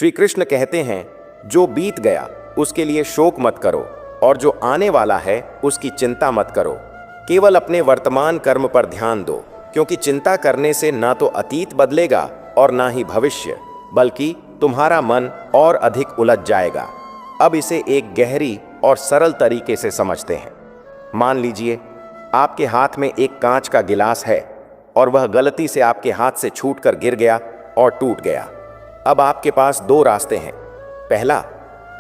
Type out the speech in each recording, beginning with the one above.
श्री कृष्ण कहते हैं, जो बीत गया उसके लिए शोक मत करो और जो आने वाला है उसकी चिंता मत करो। केवल अपने वर्तमान कर्म पर ध्यान दो, क्योंकि चिंता करने से ना तो अतीत बदलेगा और ना ही भविष्य, बल्कि तुम्हारा मन और अधिक उलझ जाएगा। अब इसे एक गहरी और सरल तरीके से समझते हैं। मान लीजिए आपके हाथ में एक कांच का गिलास है और वह गलती से आपके हाथ से छूटकर गिर गया और टूट गया। अब आपके पास दो रास्ते हैं। पहला,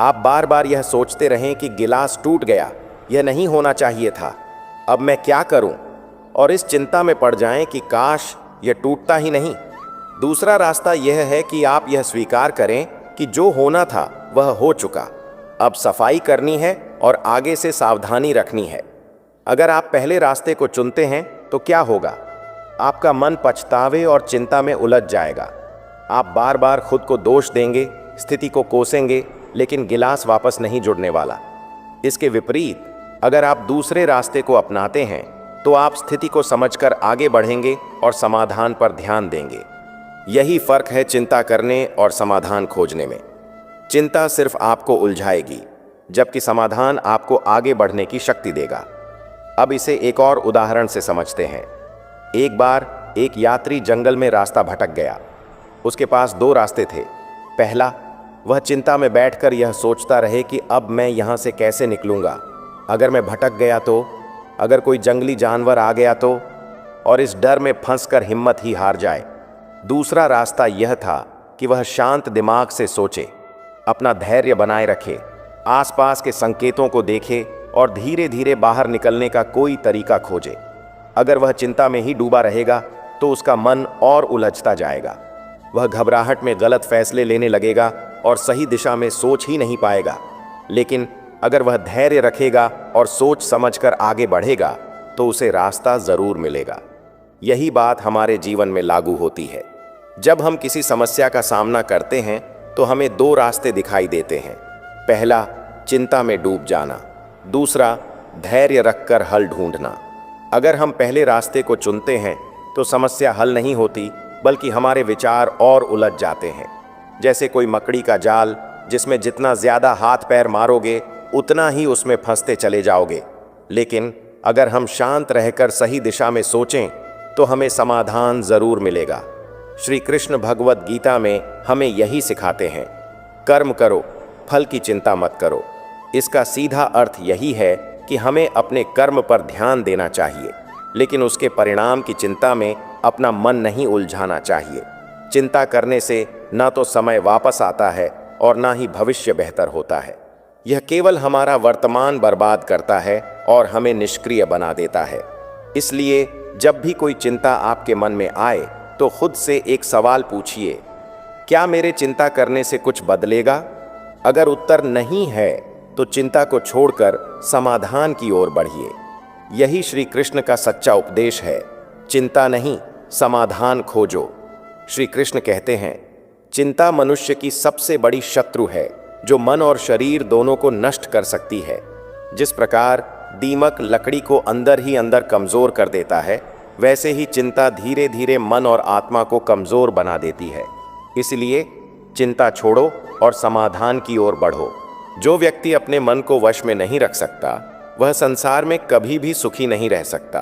आप बार बार यह सोचते रहें कि गिलास टूट गया, यह नहीं होना चाहिए था, अब मैं क्या करूं, और इस चिंता में पड़ जाएं कि काश यह टूटता ही नहीं। दूसरा रास्ता यह है कि आप यह स्वीकार करें कि जो होना था वह हो चुका, अब सफाई करनी है और आगे से सावधानी रखनी है। अगर आप पहले रास्ते को चुनते हैं तो क्या होगा? आपका मन पछतावे और चिंता में उलझ जाएगा। आप बार बार खुद को दोष देंगे, स्थिति को कोसेंगे, लेकिन गिलास वापस नहीं जुड़ने वाला। इसके विपरीत अगर आप दूसरे रास्ते को अपनाते हैं तो आप स्थिति को समझकर आगे बढ़ेंगे और समाधान पर ध्यान देंगे। यही फर्क है चिंता करने और समाधान खोजने में। चिंता सिर्फ आपको उलझाएगी, जबकि समाधान आपको आगे बढ़ने की शक्ति देगा। अब इसे एक और उदाहरण से समझते हैं। एक बार एक यात्री जंगल में रास्ता भटक गया। उसके पास दो रास्ते थे। पहला, वह चिंता में बैठकर यह सोचता रहे कि अब मैं यहाँ से कैसे निकलूँगा, अगर मैं भटक गया तो, अगर कोई जंगली जानवर आ गया तो, और इस डर में फंसकर हिम्मत ही हार जाए। दूसरा रास्ता यह था कि वह शांत दिमाग से सोचे, अपना धैर्य बनाए रखे, आसपास के संकेतों को देखे और धीरे धीरे बाहर निकलने का कोई तरीका खोजे। अगर वह चिंता में ही डूबा रहेगा तो उसका मन और उलझता जाएगा। वह घबराहट में गलत फैसले लेने लगेगा और सही दिशा में सोच ही नहीं पाएगा। लेकिन अगर वह धैर्य रखेगा और सोच समझकर आगे बढ़ेगा तो उसे रास्ता जरूर मिलेगा। यही बात हमारे जीवन में लागू होती है। जब हम किसी समस्या का सामना करते हैं तो हमें दो रास्ते दिखाई देते हैं। पहला, चिंता में डूब जाना। दूसरा, धैर्य रखकर हल ढूंढना। अगर हम पहले रास्ते को चुनते हैं तो समस्या हल नहीं होती, बल्कि हमारे विचार और उलझ जाते हैं। जैसे कोई मकड़ी का जाल, जिसमें जितना ज़्यादा हाथ पैर मारोगे उतना ही उसमें फंसते चले जाओगे। लेकिन अगर हम शांत रहकर सही दिशा में सोचें तो हमें समाधान ज़रूर मिलेगा। श्री कृष्ण भगवत गीता में हमें यही सिखाते हैं, कर्म करो, फल की चिंता मत करो। इसका सीधा अर्थ यही है कि हमें अपने कर्म पर ध्यान देना चाहिए, लेकिन उसके परिणाम की चिंता में अपना मन नहीं उलझाना चाहिए। चिंता करने से ना तो समय वापस आता है और ना ही भविष्य बेहतर होता है। यह केवल हमारा वर्तमान बर्बाद करता है और हमें निष्क्रिय बना देता है। इसलिए जब भी कोई चिंता आपके मन में आए तो खुद से एक सवाल पूछिए, क्या मेरे चिंता करने से कुछ बदलेगा? अगर उत्तर नहीं है तो चिंता को छोड़कर समाधान की ओर बढ़िए। यही श्री कृष्ण का सच्चा उपदेश है, चिंता नहीं, समाधान खोजो। श्री कृष्ण कहते हैं, चिंता मनुष्य की सबसे बड़ी शत्रु है, जो मन और शरीर दोनों को नष्ट कर सकती है। जिस प्रकार दीमक लकड़ी को अंदर ही अंदर कमज़ोर कर देता है, वैसे ही चिंता धीरे धीरे मन और आत्मा को कमज़ोर बना देती है। इसलिए चिंता छोड़ो और समाधान की ओर बढ़ो। जो व्यक्ति अपने मन को वश में नहीं रख सकता, वह संसार में कभी भी सुखी नहीं रह सकता।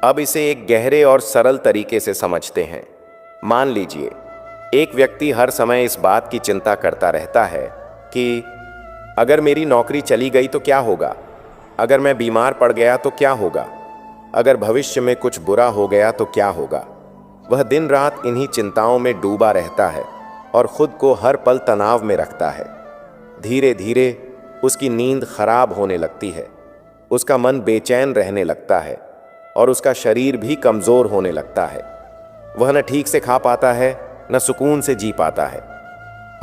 अब इसे एक गहरे और सरल तरीके से समझते हैं। मान लीजिए एक व्यक्ति हर समय इस बात की चिंता करता रहता है कि अगर मेरी नौकरी चली गई तो क्या होगा, अगर मैं बीमार पड़ गया तो क्या होगा, अगर भविष्य में कुछ बुरा हो गया तो क्या होगा। वह दिन रात इन्हीं चिंताओं में डूबा रहता है और खुद को हर पल तनाव में रखता है। धीरे धीरे उसकी नींद खराब होने लगती है, उसका मन बेचैन रहने लगता है और उसका शरीर भी कमज़ोर होने लगता है। वह न ठीक से खा पाता है, न सुकून से जी पाता है।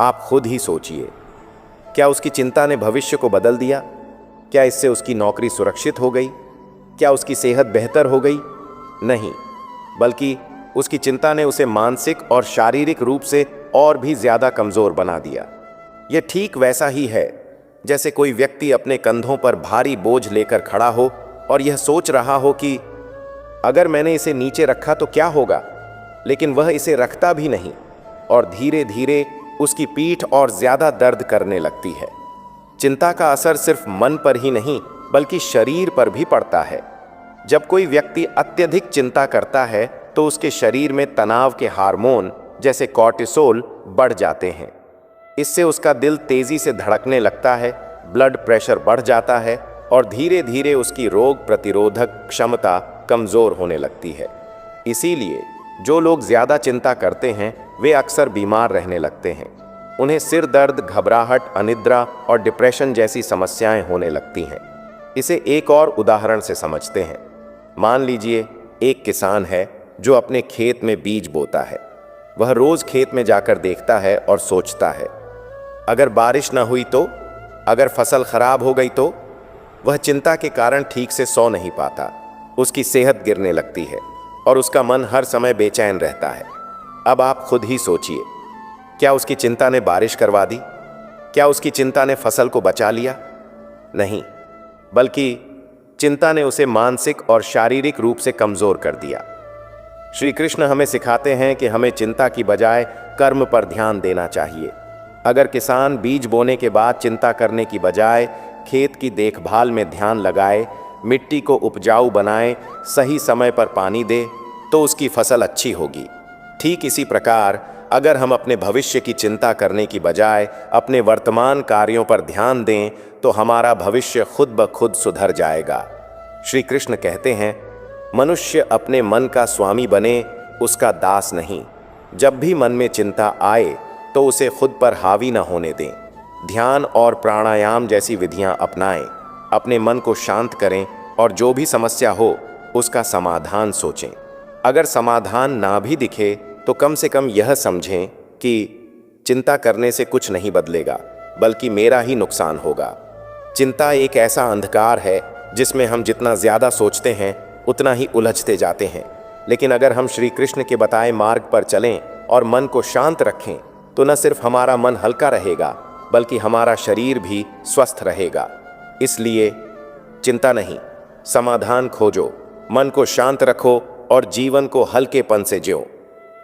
आप खुद ही सोचिए, क्या उसकी चिंता ने भविष्य को बदल दिया? क्या इससे उसकी नौकरी सुरक्षित हो गई? क्या उसकी सेहत बेहतर हो गई? नहीं, बल्कि उसकी चिंता ने उसे मानसिक और शारीरिक रूप से और भी ज़्यादा कमज़ोर बना दिया। यह ठीक वैसा ही है जैसे कोई व्यक्ति अपने कंधों पर भारी बोझ लेकर खड़ा हो और यह सोच रहा हो कि अगर मैंने इसे नीचे रखा तो क्या होगा, लेकिन वह इसे रखता भी नहीं और धीरे धीरे उसकी पीठ और ज्यादा दर्द करने लगती है। चिंता का असर सिर्फ मन पर ही नहीं बल्कि शरीर पर भी पड़ता है। जब कोई व्यक्ति अत्यधिक चिंता करता है तो उसके शरीर में तनाव के हार्मोन जैसे कॉर्टिसोल बढ़ जाते हैं। इससे उसका दिल तेजी से धड़कने लगता है, ब्लड प्रेशर बढ़ जाता है और धीरे धीरे उसकी रोग प्रतिरोधक क्षमता कमजोर होने लगती है। इसीलिए जो लोग ज्यादा चिंता करते हैं वे अक्सर बीमार रहने लगते हैं। उन्हें सिर दर्द, घबराहट, अनिद्रा और डिप्रेशन जैसी समस्याएं होने लगती हैं। इसे एक और उदाहरण से समझते हैं। मान लीजिए एक किसान है जो अपने खेत में बीज बोता है। वह रोज खेत में जाकर देखता है और सोचता है, अगर बारिश न हुई तो, अगर फसल खराब हो गई तो। वह चिंता के कारण ठीक से सो नहीं पाता, उसकी सेहत गिरने लगती है और उसका मन हर समय बेचैन रहता है। अब आप खुद ही सोचिए, क्या उसकी चिंता ने बारिश करवा दी? क्या उसकी चिंता ने फसल को बचा लिया? नहीं, बल्कि चिंता ने उसे मानसिक और शारीरिक रूप से कमजोर कर दिया। श्री कृष्ण हमें सिखाते हैं कि हमें चिंता की बजाय कर्म पर ध्यान देना चाहिए। अगर किसान बीज बोने के बाद चिंता करने की बजाय खेत की देखभाल में ध्यान लगाए, मिट्टी को उपजाऊ बनाए, सही समय पर पानी दे, तो उसकी फसल अच्छी होगी। ठीक इसी प्रकार अगर हम अपने भविष्य की चिंता करने की बजाय अपने वर्तमान कार्यों पर ध्यान दें तो हमारा भविष्य खुद ब खुद सुधर जाएगा। श्री कृष्ण कहते हैं, मनुष्य अपने मन का स्वामी बने, उसका दास नहीं। जब भी मन में चिंता आए तो उसे खुद पर हावी न होने दें। ध्यान और प्राणायाम जैसी विधियां अपनाएं, अपने मन को शांत करें और जो भी समस्या हो उसका समाधान सोचें। अगर समाधान ना भी दिखे तो कम से कम यह समझें कि चिंता करने से कुछ नहीं बदलेगा बल्कि मेरा ही नुकसान होगा। चिंता एक ऐसा अंधकार है जिसमें हम जितना ज़्यादा सोचते हैं उतना ही उलझते जाते हैं। लेकिन अगर हम श्री कृष्ण के बताए मार्ग पर चलें और मन को शांत रखें तो न सिर्फ हमारा मन हल्का रहेगा बल्कि हमारा शरीर भी स्वस्थ रहेगा। इसलिए चिंता नहीं, समाधान खोजो, मन को शांत रखो और जीवन को हल्केपन से जियो।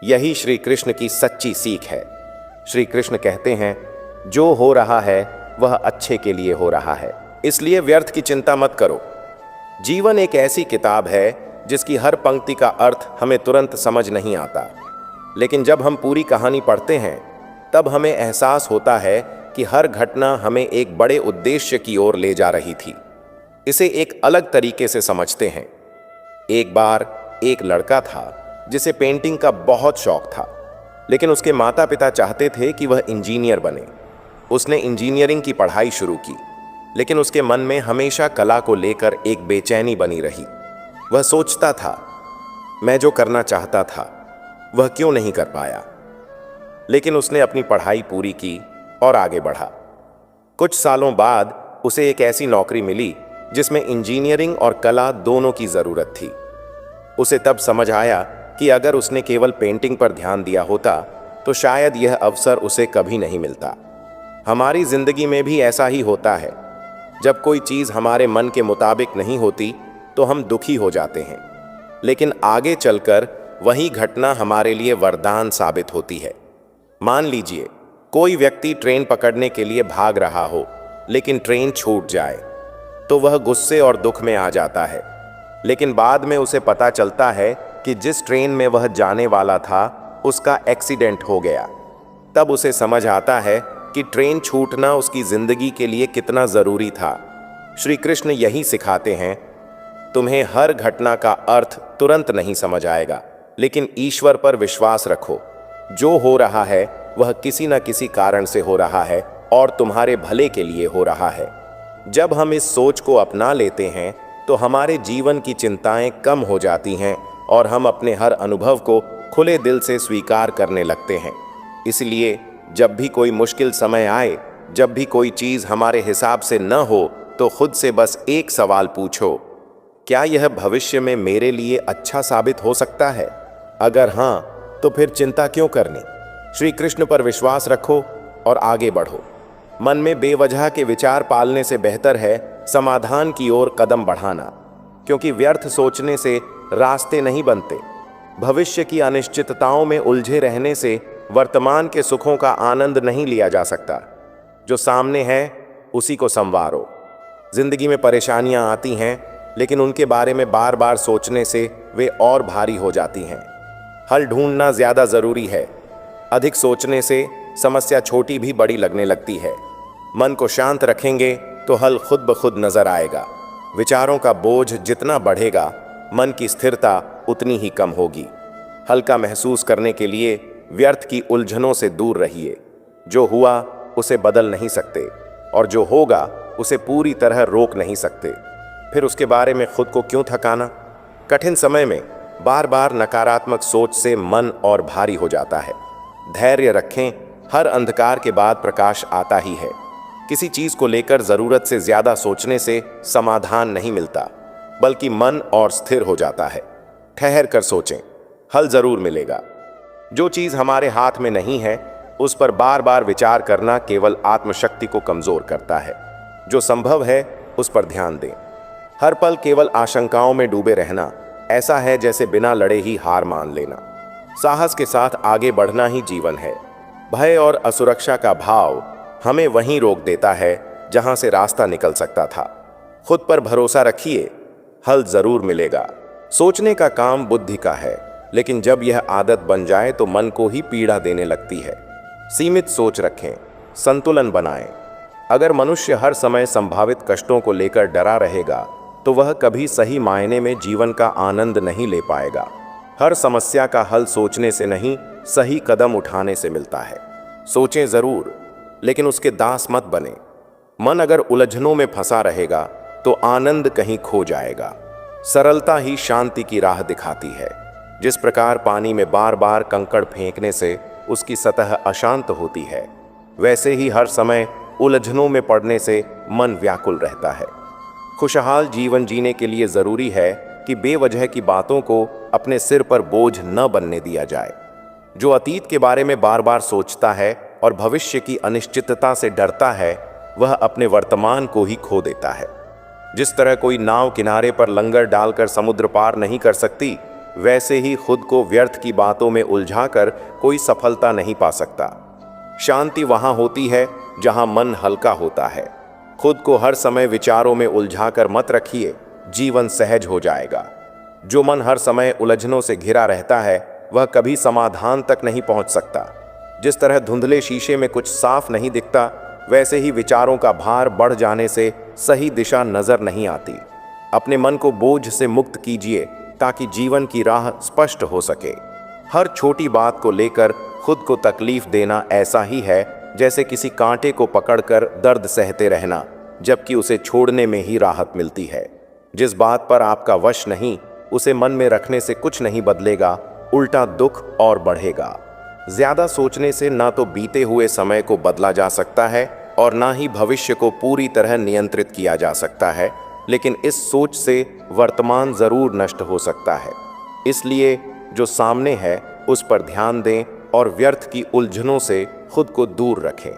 यही श्री कृष्ण की सच्ची सीख है। श्री कृष्ण कहते हैं, जो हो रहा है वह अच्छे के लिए हो रहा है, इसलिए व्यर्थ की चिंता मत करो। जीवन एक ऐसी किताब है जिसकी हर पंक्ति का अर्थ हमें तुरंत समझ नहीं आता, लेकिन जब हम पूरी कहानी पढ़ते हैं तब हमें एहसास होता है कि हर घटना हमें एक बड़े उद्देश्य की ओर ले जा रही थी। इसे एक अलग तरीके से समझते हैं। एक बार एक लड़का था जिसे पेंटिंग का बहुत शौक था, लेकिन उसके माता पिता चाहते थे कि वह इंजीनियर बने। उसने इंजीनियरिंग की पढ़ाई शुरू की, लेकिन उसके मन में हमेशा कला को लेकर एक बेचैनी बनी रही। वह सोचता था, मैं जो करना चाहता था वह क्यों नहीं कर पाया। लेकिन उसने अपनी पढ़ाई पूरी की और आगे बढ़ा। कुछ सालों बाद उसे एक ऐसी नौकरी मिली जिसमें इंजीनियरिंग और कला दोनों की ज़रूरत थी। उसे तब समझ आया कि अगर उसने केवल पेंटिंग पर ध्यान दिया होता तो शायद यह अवसर उसे कभी नहीं मिलता। हमारी ज़िंदगी में भी ऐसा ही होता है। जब कोई चीज़ हमारे मन के मुताबिक नहीं होती तो हम दुखी हो जाते हैं, लेकिन आगे चलकर वही घटना हमारे लिए वरदान साबित होती है। मान लीजिए कोई व्यक्ति ट्रेन पकड़ने के लिए भाग रहा हो, लेकिन ट्रेन छूट जाए तो वह गुस्से और दुख में आ जाता है। लेकिन बाद में उसे पता चलता है कि जिस ट्रेन में वह जाने वाला था उसका एक्सीडेंट हो गया। तब उसे समझ आता है कि ट्रेन छूटना उसकी जिंदगी के लिए कितना ज़रूरी था। श्री कृष्ण यही सिखाते हैं, तुम्हें हर घटना का अर्थ तुरंत नहीं समझ आएगा, लेकिन ईश्वर पर विश्वास रखो। जो हो रहा है वह किसी न किसी कारण से हो रहा है और तुम्हारे भले के लिए हो रहा है। जब हम इस सोच को अपना लेते हैं तो हमारे जीवन की चिंताएं कम हो जाती हैं और हम अपने हर अनुभव को खुले दिल से स्वीकार करने लगते हैं। इसलिए जब भी कोई मुश्किल समय आए, जब भी कोई चीज़ हमारे हिसाब से न हो, तो खुद से बस एक सवाल पूछो, क्या यह भविष्य में मेरे लिए अच्छा साबित हो सकता है? अगर हाँ, तो फिर चिंता क्यों करनी? श्री कृष्ण पर विश्वास रखो और आगे बढ़ो। मन में बेवजह के विचार पालने से बेहतर है समाधान की ओर कदम बढ़ाना, क्योंकि व्यर्थ सोचने से रास्ते नहीं बनते। भविष्य की अनिश्चितताओं में उलझे रहने से वर्तमान के सुखों का आनंद नहीं लिया जा सकता। जो सामने है उसी को संवारो। जिंदगी में परेशानियां आती हैं, लेकिन उनके बारे में बार बार सोचने से वे और भारी हो जाती हैं। हल ढूंढना ज्यादा जरूरी है। अधिक सोचने से समस्या छोटी भी बड़ी लगने लगती है। मन को शांत रखेंगे तो हल खुद ब खुद नजर आएगा। विचारों का बोझ जितना बढ़ेगा, मन की स्थिरता उतनी ही कम होगी। हल्का महसूस करने के लिए व्यर्थ की उलझनों से दूर रहिए। जो हुआ उसे बदल नहीं सकते, और जो होगा उसे पूरी तरह रोक नहीं सकते। फिर उसके बारे में खुद को क्यों थकाना। कठिन समय में बार बार नकारात्मक सोच से मन और भारी हो जाता है। धैर्य रखें, हर अंधकार के बाद प्रकाश आता ही है। किसी चीज को लेकर जरूरत से ज्यादा सोचने से समाधान नहीं मिलता, बल्कि मन और स्थिर हो जाता है। ठहर कर सोचें, हल जरूर मिलेगा। जो चीज हमारे हाथ में नहीं है उस पर बार बार विचार करना केवल आत्मशक्ति को कमजोर करता है। जो संभव है उस पर ध्यान दें। हर पल केवल आशंकाओं में डूबे रहना ऐसा है जैसे बिना लड़े ही हार मान लेना। साहस के साथ आगे बढ़ना ही जीवन है। भय और असुरक्षा का भाव हमें वहीं रोक देता है जहां से रास्ता निकल सकता था। खुद पर भरोसा रखिए, हल जरूर मिलेगा। सोचने का काम बुद्धि का है, लेकिन जब यह आदत बन जाए तो मन को ही पीड़ा देने लगती है। सीमित सोच रखें, संतुलन बनाएं। अगर मनुष्य हर समय संभावित कष्टों को लेकर डरा रहेगा तो वह कभी सही मायने में जीवन का आनंद नहीं ले पाएगा। हर समस्या का हल सोचने से नहीं, सही कदम उठाने से मिलता है। सोचें जरूर, लेकिन उसके दास मत बने। मन अगर उलझनों में फंसा रहेगा तो आनंद कहीं खो जाएगा। सरलता ही शांति की राह दिखाती है। जिस प्रकार पानी में बार बार कंकड़ फेंकने से उसकी सतह अशांत होती है, वैसे ही हर समय उलझनों में पड़ने से मन व्याकुल रहता है। खुशहाल जीवन जीने के लिए जरूरी है कि बेवजह की बातों को अपने सिर पर बोझ न बनने दिया जाए। जो अतीत के बारे में बार बार सोचता है और भविष्य की अनिश्चितता से डरता है, वह अपने वर्तमान को ही खो देता है। जिस तरह कोई नाव किनारे पर लंगर डालकर समुद्र पार नहीं कर सकती, वैसे ही खुद को व्यर्थ की बातों में उलझाकर कोई सफलता नहीं पा सकता। शांति वहां होती है जहां मन हल्का होता है। खुद को हर समय विचारों में उलझाकर मत रखिए, जीवन सहज हो जाएगा। जो मन हर समय उलझनों से घिरा रहता है वह कभी समाधान तक नहीं पहुंच सकता। जिस तरह धुंधले शीशे में कुछ साफ नहीं दिखता, वैसे ही विचारों का भार बढ़ जाने से सही दिशा नजर नहीं आती। अपने मन को बोझ से मुक्त कीजिए ताकि जीवन की राह स्पष्ट हो सके। हर छोटी बात को लेकर खुद को तकलीफ देना ऐसा ही है जैसे किसी कांटे को पकड़कर दर्द सहते रहना, जबकि उसे छोड़ने में ही राहत मिलती है। जिस बात पर आपका वश नहीं, उसे मन में रखने से कुछ नहीं बदलेगा, उल्टा दुख और बढ़ेगा। ज्यादा सोचने से ना तो बीते हुए समय को बदला जा सकता है और ना ही भविष्य को पूरी तरह नियंत्रित किया जा सकता है, लेकिन इस सोच से वर्तमान जरूर नष्ट हो सकता है। इसलिए जो सामने है उस पर ध्यान दें और व्यर्थ की उलझनों से खुद को दूर रखें।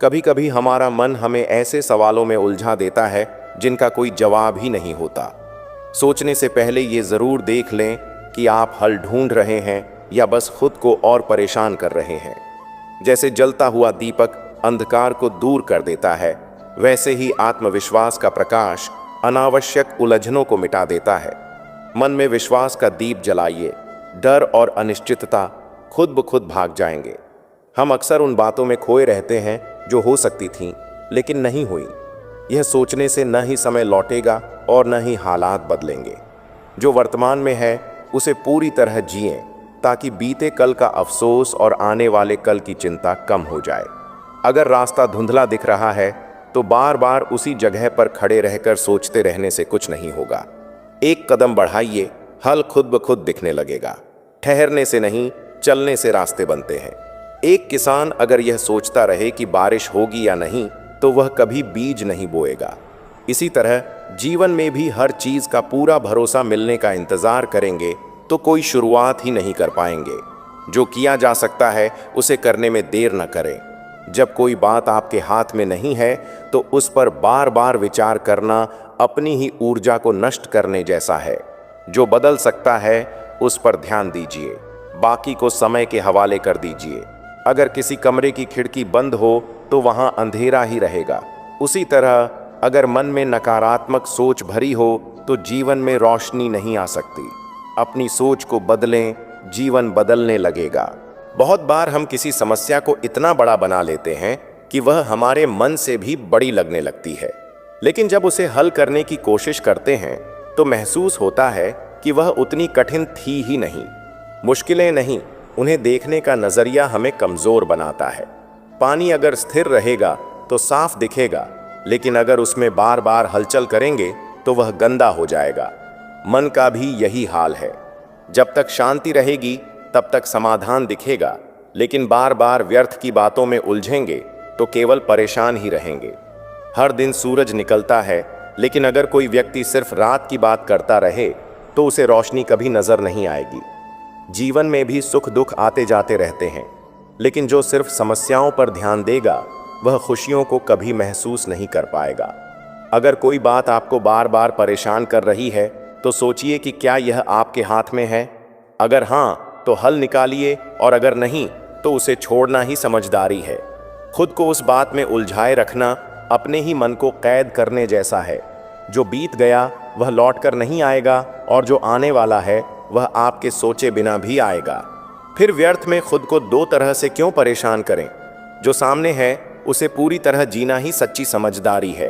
कभी कभी हमारा मन हमें ऐसे सवालों में उलझा देता है जिनका कोई जवाब ही नहीं होता। सोचने से पहले ये जरूर देख लें कि आप हल ढूंढ रहे हैं या बस खुद को और परेशान कर रहे हैं। जैसे जलता हुआ दीपक अंधकार को दूर कर देता है, वैसे ही आत्मविश्वास का प्रकाश अनावश्यक उलझनों को मिटा देता है। मन में विश्वास का दीप जलाइए, डर और अनिश्चितता खुद ब खुद भाग जाएंगे। हम अक्सर उन बातों में खोए रहते हैं जो हो सकती थीं लेकिन नहीं हुई। यह सोचने से न ही समय लौटेगा और न ही हालात बदलेंगे। जो वर्तमान में है उसे पूरी तरह जिएं ताकि बीते कल का अफसोस और आने वाले कल की चिंता कम हो जाए। अगर रास्ता धुंधला दिख रहा है तो बार बार उसी जगह पर खड़े रहकर सोचते रहने से कुछ नहीं होगा। एक कदम बढ़ाइए, हल खुद ब खुद दिखने लगेगा। ठहरने से नहीं, चलने से रास्ते बनते हैं। एक किसान अगर यह सोचता रहे कि बारिश होगी या नहीं, तो वह कभी बीज नहीं बोएगा। इसी तरह जीवन में भी हर चीज का पूरा भरोसा मिलने का इंतजार करेंगे तो कोई शुरुआत ही नहीं कर पाएंगे। जो किया जा सकता है उसे करने में देर न करें। जब कोई बात आपके हाथ में नहीं है तो उस पर बार बार विचार करना अपनी ही ऊर्जा को नष्ट करने जैसा है। जो बदल सकता है उस पर ध्यान दीजिए। बाकी को समय के हवाले कर दीजिए। अगर किसी कमरे की खिड़की बंद हो तो वहां अंधेरा ही रहेगा। उसी तरह अगर मन में नकारात्मक सोच भरी हो तो जीवन में रोशनी नहीं आ सकती। अपनी सोच को बदलें, जीवन बदलने लगेगा। बहुत बार हम किसी समस्या को इतना बड़ा बना लेते हैं कि वह हमारे मन से भी बड़ी लगने लगती है, लेकिन जब उसे हल करने की कोशिश करते हैं तो महसूस होता है कि वह उतनी कठिन थी ही नहीं। मुश्किलें नहीं, उन्हें देखने का नजरिया हमें कमजोर बनाता है। पानी अगर स्थिर रहेगा तो साफ दिखेगा, लेकिन अगर उसमें बार बार हलचल करेंगे तो वह गंदा हो जाएगा। मन का भी यही हाल है। जब तक शांति रहेगी तब तक समाधान दिखेगा, लेकिन बार बार व्यर्थ की बातों में उलझेंगे तो केवल परेशान ही रहेंगे। हर दिन सूरज निकलता है, लेकिन अगर कोई व्यक्ति सिर्फ रात की बात करता रहे तो उसे रोशनी कभी नजर नहीं आएगी। जीवन में भी सुख दुख आते जाते रहते हैं, लेकिन जो सिर्फ समस्याओं पर ध्यान देगा वह खुशियों को कभी महसूस नहीं कर पाएगा। अगर कोई बात आपको बार बार परेशान कर रही है तो सोचिए कि क्या यह आपके हाथ में है। अगर हाँ तो हल निकालिए, और अगर नहीं तो उसे छोड़ना ही समझदारी है। खुद को उस बात में उलझाए रखना अपने ही मन को कैद करने जैसा है। जो बीत गया वह लौट कर नहीं आएगा, और जो आने वाला है वह आपके सोचे बिना भी आएगा। फिर व्यर्थ में खुद को दो तरह से क्यों परेशान करें। जो सामने है उसे पूरी तरह जीना ही सच्ची समझदारी है।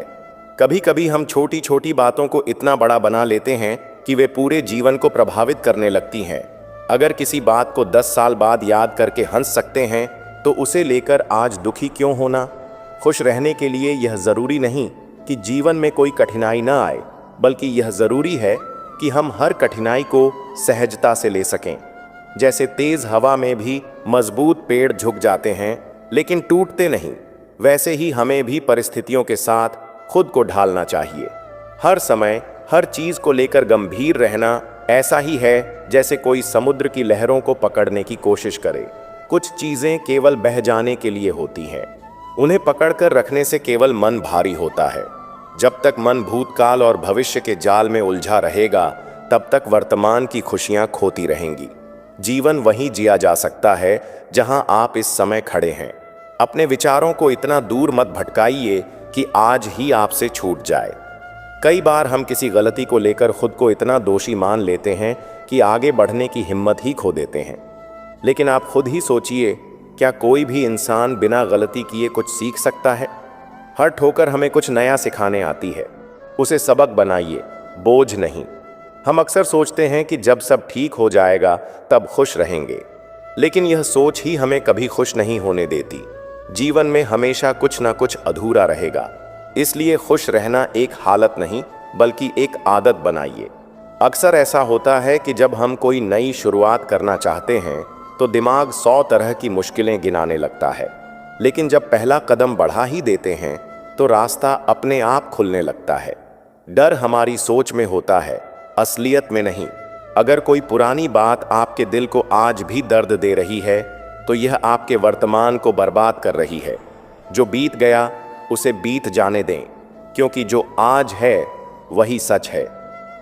कभी कभी हम छोटी छोटी बातों को इतना बड़ा बना लेते हैं कि वे पूरे जीवन को प्रभावित करने लगती हैं। अगर किसी बात को 10 साल बाद याद करके हंस सकते हैं तो उसे लेकर आज दुखी क्यों होना। खुश रहने के लिए यह जरूरी नहीं कि जीवन में कोई कठिनाई न आए, बल्कि यह जरूरी है कि हम हर कठिनाई को सहजता से ले सकें। जैसे तेज हवा में भी मजबूत पेड़ झुक जाते हैं लेकिन टूटते नहीं, वैसे ही हमें भी परिस्थितियों के साथ खुद को ढालना चाहिए। हर समय हर चीज को लेकर गंभीर रहना ऐसा ही है जैसे कोई समुद्र की लहरों को पकड़ने की कोशिश करे। कुछ चीजें केवल बह जाने के लिए होती हैं, उन्हें पकड़कर रखने से केवल मन भारी होता है। जब तक मन भूतकाल और भविष्य के जाल में उलझा रहेगा तब तक वर्तमान की खुशियां खोती रहेंगी। जीवन वहीं जिया जा सकता है जहां आप इस समय खड़े हैं। अपने विचारों को इतना दूर मत भटकाइए कि आज ही आपसे छूट जाए। कई बार हम किसी गलती को लेकर खुद को इतना दोषी मान लेते हैं कि आगे बढ़ने की हिम्मत ही खो देते हैं। लेकिन आप खुद ही सोचिए, क्या कोई भी इंसान बिना गलती किए कुछ सीख सकता है? हर ठोकर हमें कुछ नया सिखाने आती है। उसे सबक बनाइए, बोझ नहीं। हम अक्सर सोचते हैं कि जब सब ठीक हो जाएगा तब खुश रहेंगे, लेकिन यह सोच ही हमें कभी खुश नहीं होने देती। जीवन में हमेशा कुछ ना कुछ अधूरा रहेगा, इसलिए खुश रहना एक हालत नहीं बल्कि एक आदत बनाइए। अक्सर ऐसा होता है कि जब हम कोई नई शुरुआत करना चाहते हैं तो दिमाग 100 तरह की मुश्किलें गिनाने लगता है, लेकिन जब पहला कदम बढ़ा ही देते हैं तो रास्ता अपने आप खुलने लगता है। डर हमारी सोच में होता है, असलियत में नहीं। अगर कोई पुरानी बात आपके दिल को आज भी दर्द दे रही है तो यह आपके वर्तमान को बर्बाद कर रही है। जो बीत गया उसे बीत जाने दें, क्योंकि जो आज है वही सच है।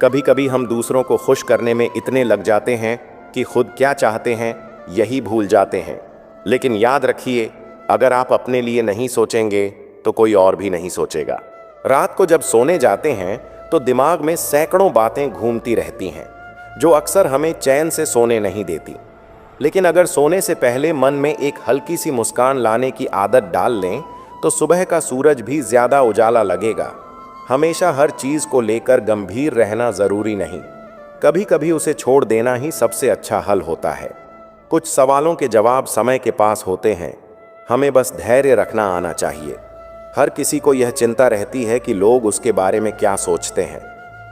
कभी कभी हम दूसरों को खुश करने में इतने लग जाते हैं कि खुद क्या चाहते हैं यही भूल जाते हैं। लेकिन याद रखिए, अगर आप अपने लिए नहीं सोचेंगे तो कोई और भी नहीं सोचेगा। रात को जब सोने जाते हैं तो दिमाग में सैकड़ों बातें घूमती रहती हैं जो अक्सर हमें चैन से सोने नहीं देती। लेकिन अगर सोने से पहले मन में एक हल्की सी मुस्कान लाने की आदत डाल लें तो सुबह का सूरज भी ज्यादा उजाला लगेगा। हमेशा हर चीज को लेकर गंभीर रहना जरूरी नहीं, कभी कभी उसे छोड़ देना ही सबसे अच्छा हल होता है। कुछ सवालों के जवाब समय के पास होते हैं, हमें बस धैर्य रखना आना चाहिए। हर किसी को यह चिंता रहती है कि लोग उसके बारे में क्या सोचते हैं,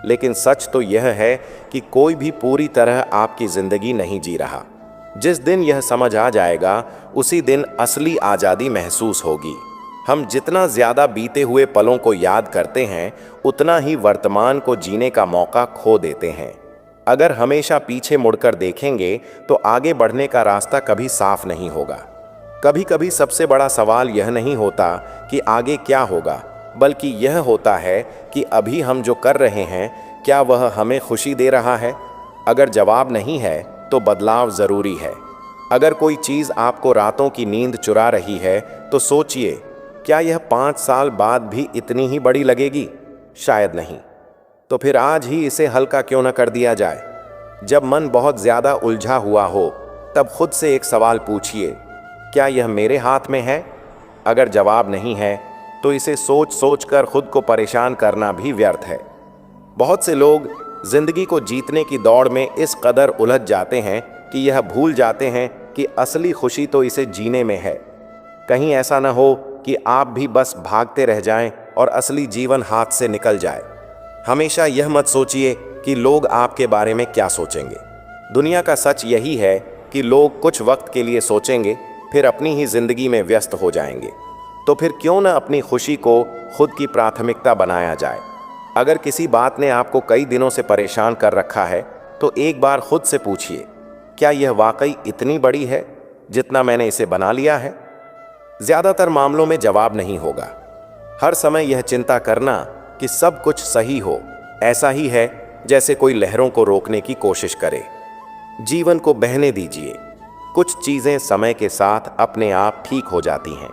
लेकिन सच तो यह है कि कोई भी पूरी तरह आपकी जिंदगी नहीं जी रहा। जिस दिन यह समझ आ जाएगा उसी दिन असली आज़ादी महसूस होगी। हम जितना ज़्यादा बीते हुए पलों को याद करते हैं उतना ही वर्तमान को जीने का मौका खो देते हैं। अगर हमेशा पीछे मुड़कर देखेंगे तो आगे बढ़ने का रास्ता कभी साफ नहीं होगा। कभी कभी सबसे बड़ा सवाल यह नहीं होता कि आगे क्या होगा, बल्कि यह होता है कि अभी हम जो कर रहे हैं क्या वह हमें खुशी दे रहा है। अगर जवाब नहीं है तो बदलाव ज़रूरी है। अगर कोई चीज़ आपको रातों की नींद चुरा रही है तो सोचिए, क्या यह 5 साल बाद भी इतनी ही बड़ी लगेगी? शायद नहीं। तो फिर आज ही इसे हल्का क्यों न कर दिया जाए। जब मन बहुत ज़्यादा उलझा हुआ हो तब खुद से एक सवाल पूछिए, क्या यह मेरे हाथ में है? अगर जवाब नहीं है तो इसे सोच सोच कर खुद को परेशान करना भी व्यर्थ है। बहुत से लोग जिंदगी को जीतने की दौड़ में इस कदर उलझ जाते हैं कि यह भूल जाते हैं कि असली खुशी तो इसे जीने में है। कहीं ऐसा न हो कि आप भी बस भागते रह जाएं और असली जीवन हाथ से निकल जाए। हमेशा यह मत सोचिए कि लोग आपके बारे में क्या सोचेंगे। दुनिया का सच यही है कि लोग कुछ वक्त के लिए सोचेंगे, फिर अपनी ही जिंदगी में व्यस्त हो जाएंगे। तो फिर क्यों न अपनी खुशी को खुद की प्राथमिकता बनाया जाए। अगर किसी बात ने आपको कई दिनों से परेशान कर रखा है तो एक बार खुद से पूछिए, क्या यह वाकई इतनी बड़ी है जितना मैंने इसे बना लिया है? ज़्यादातर मामलों में जवाब नहीं होगा। हर समय यह चिंता करना कि सब कुछ सही हो, ऐसा ही है जैसे कोई लहरों को रोकने की कोशिश करे। जीवन को बहने दीजिए। कुछ चीज़ें समय के साथ अपने आप ठीक हो जाती हैं।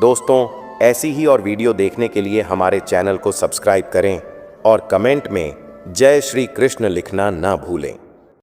दोस्तों, ऐसी ही और वीडियो देखने के लिए हमारे चैनल को सब्सक्राइब करें और कमेंट में जय श्री कृष्ण लिखना ना भूलें।